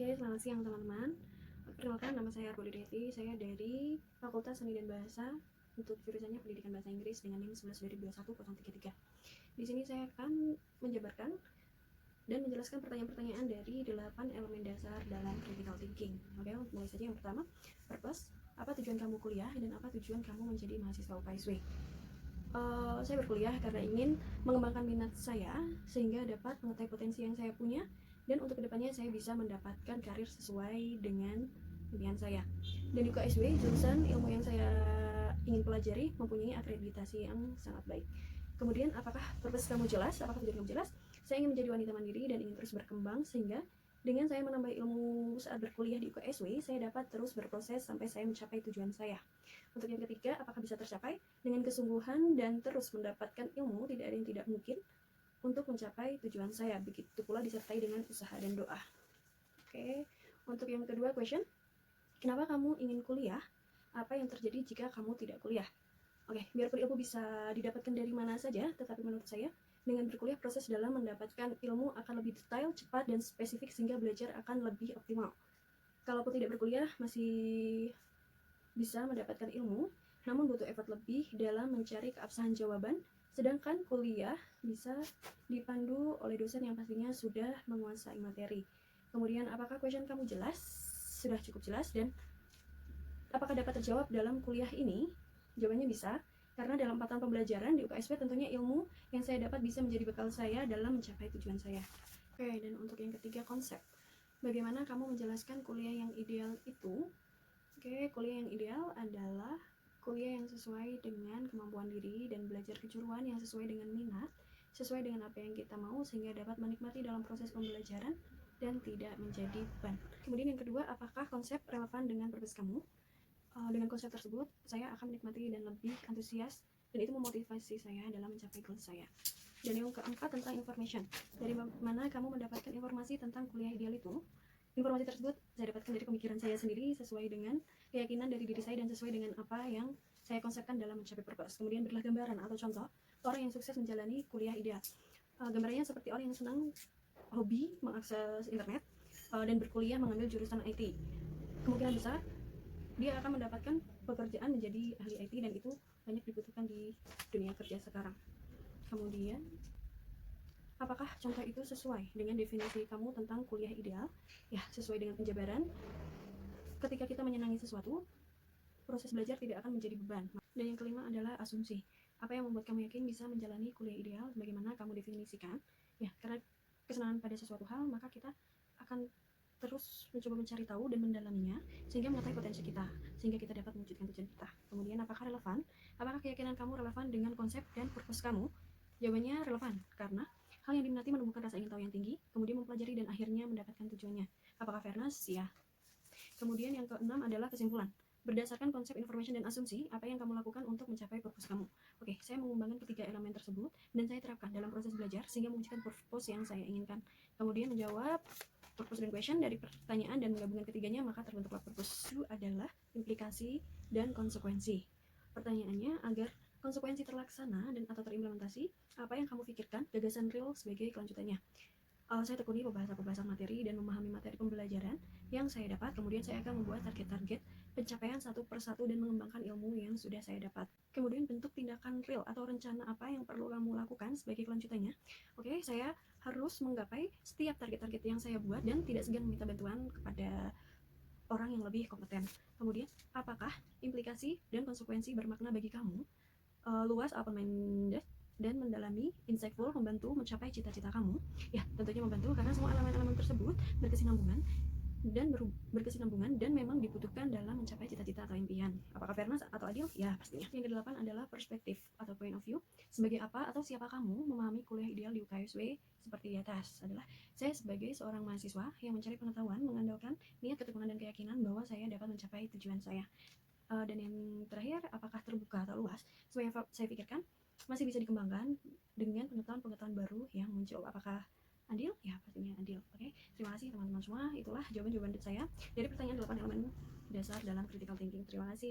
Oke, selamat siang teman-teman. Perkenalkan, nama saya Arboli Devi. Saya dari Fakultas Seni dan Bahasa untuk jurusannya Pendidikan Bahasa Inggris dengan NIM 11/21033. Di sini saya akan menjabarkan dan menjelaskan pertanyaan-pertanyaan dari 8 elemen dasar dalam critical thinking. Oke, untuk mulai saja yang pertama, purpose. Apa tujuan kamu kuliah dan apa tujuan kamu menjadi mahasiswa UKSW? Saya berkuliah karena ingin mengembangkan minat saya sehingga dapat mengetahui potensi yang saya punya, dan untuk kedepannya saya bisa mendapatkan karir sesuai dengan impian saya. Dan di UKSW, jurusan ilmu yang saya ingin pelajari mempunyai akreditasi yang sangat baik. Kemudian, apakah purpose kamu jelas? Apakah tujuan kamu jelas? Saya ingin menjadi wanita mandiri dan ingin terus berkembang, sehingga dengan saya menambah ilmu saat berkuliah di UKSW, saya dapat terus berproses sampai saya mencapai tujuan saya. Untuk yang ketiga, apakah bisa tercapai? Dengan kesungguhan dan terus mendapatkan ilmu, tidak ada yang tidak mungkin untuk mencapai tujuan saya. Begitu pula disertai dengan usaha dan doa. Oke, untuk yang kedua question, kenapa kamu ingin kuliah? Apa yang terjadi jika kamu tidak kuliah? Oke, biarpun ilmu bisa didapatkan dari mana saja, tetapi menurut saya, dengan berkuliah proses dalam mendapatkan ilmu akan lebih detail, cepat, dan spesifik sehingga belajar akan lebih optimal. Kalaupun tidak berkuliah, masih bisa mendapatkan ilmu, namun butuh effort lebih dalam mencari keabsahan jawaban, sedangkan kuliah bisa dipandu oleh dosen yang pastinya sudah menguasai materi. Kemudian, apakah question kamu jelas? Sudah cukup jelas. Dan apakah dapat terjawab dalam kuliah ini? Jawabannya bisa, karena dalam 4 tahun pembelajaran di UKSW tentunya ilmu yang saya dapat bisa menjadi bekal saya dalam mencapai tujuan saya. Oke, dan untuk yang ketiga, konsep. Bagaimana kamu menjelaskan kuliah yang ideal itu? Oke, kuliah yang ideal adalah kuliah yang sesuai dengan kemampuan diri dan belajar kejuruan yang sesuai dengan minat, sesuai dengan apa yang kita mau, sehingga dapat menikmati dalam proses pembelajaran dan tidak menjadi beban. Kemudian yang kedua, apakah konsep relevan dengan purpose kamu? Dengan konsep tersebut, saya akan menikmati dan lebih antusias, dan itu memotivasi saya dalam mencapai goal saya. Dan yang keempat, tentang information. Dari mana kamu mendapatkan informasi tentang kuliah ideal itu? Informasi tersebut saya dapatkan dari pemikiran saya sendiri, sesuai dengan keyakinan dari diri saya dan sesuai dengan apa yang saya konsepkan dalam mencapai purpose. Kemudian berilah gambaran atau contoh orang yang sukses menjalani kuliah ideal. Gambarannya seperti orang yang senang hobi mengakses internet dan berkuliah mengambil jurusan IT. Kemungkinan besar dia akan mendapatkan pekerjaan menjadi ahli IT, dan itu banyak dibutuhkan di dunia kerja sekarang. Kemudian, apakah contoh itu sesuai dengan definisi kamu tentang kuliah ideal? Ya, sesuai dengan penjabaran. Ketika kita menyenangi sesuatu, proses belajar tidak akan menjadi beban. Dan yang kelima adalah asumsi. Apa yang membuat kamu yakin bisa menjalani kuliah ideal? Bagaimana kamu definisikan? Ya, karena kesenangan pada sesuatu hal, maka kita akan terus mencoba mencari tahu dan mendalaminya sehingga mengetahui potensi kita, sehingga kita dapat mewujudkan tujuan kita. Kemudian, apakah relevan? Apakah keyakinan kamu relevan dengan konsep dan purpose kamu? Jawabannya relevan, karena hal yang diminati menumbuhkan rasa ingin tahu yang tinggi, kemudian mempelajari dan akhirnya mendapatkan tujuannya. Apakah fairness? Ya. Kemudian yang keenam adalah kesimpulan. Berdasarkan konsep information dan asumsi, apa yang kamu lakukan untuk mencapai purpose kamu? Oke, saya mengembangkan ketiga elemen tersebut dan saya terapkan dalam proses belajar sehingga mewujudkan purpose yang saya inginkan. Kemudian menjawab purpose dan question dari pertanyaan dan menggabungkan ketiganya, maka terbentuklah purpose. Itu adalah implikasi dan konsekuensi. Pertanyaannya, agar konsekuensi terlaksana dan atau terimplementasi, apa yang kamu pikirkan gagasan real sebagai kelanjutannya? Saya tekuni pembahasan materi dan memahami materi pembelajaran yang saya dapat. Kemudian saya akan membuat target-target pencapaian satu persatu dan mengembangkan ilmu yang sudah saya dapat. Kemudian bentuk tindakan real atau rencana apa yang perlu kamu lakukan sebagai kelanjutannya. Oke, saya harus menggapai setiap target-target yang saya buat dan tidak segan meminta bantuan kepada orang yang lebih kompeten. Kemudian, apakah implikasi dan konsekuensi bermakna bagi kamu? Luas, open-minded, dan mendalami, insightful, membantu mencapai cita-cita kamu. Ya, tentunya membantu karena semua elemen-elemen tersebut berkesinambungan dan memang dibutuhkan dalam mencapai cita-cita atau impian. Apakah fairness atau adil? Ya, pastinya. Yang kedelapan adalah perspektif atau point of view. Sebagai apa atau siapa kamu memahami kuliah ideal di UKSW seperti di atas? Adalah saya sebagai seorang mahasiswa yang mencari pengetahuan mengandalkan niat, ketekunan, dan keyakinan bahwa saya dapat mencapai tujuan saya. Dan yang terakhir, apakah terbuka atau luas? Sesuai yang saya pikirkan, masih bisa dikembangkan dengan pengetahuan-pengetahuan baru yang muncul. Apakah adil? Ya, pastinya adil. Oke, terima kasih teman-teman semua. Itulah jawaban-jawaban saya dari pertanyaan 8 elemen dasar dalam critical thinking. Terima kasih.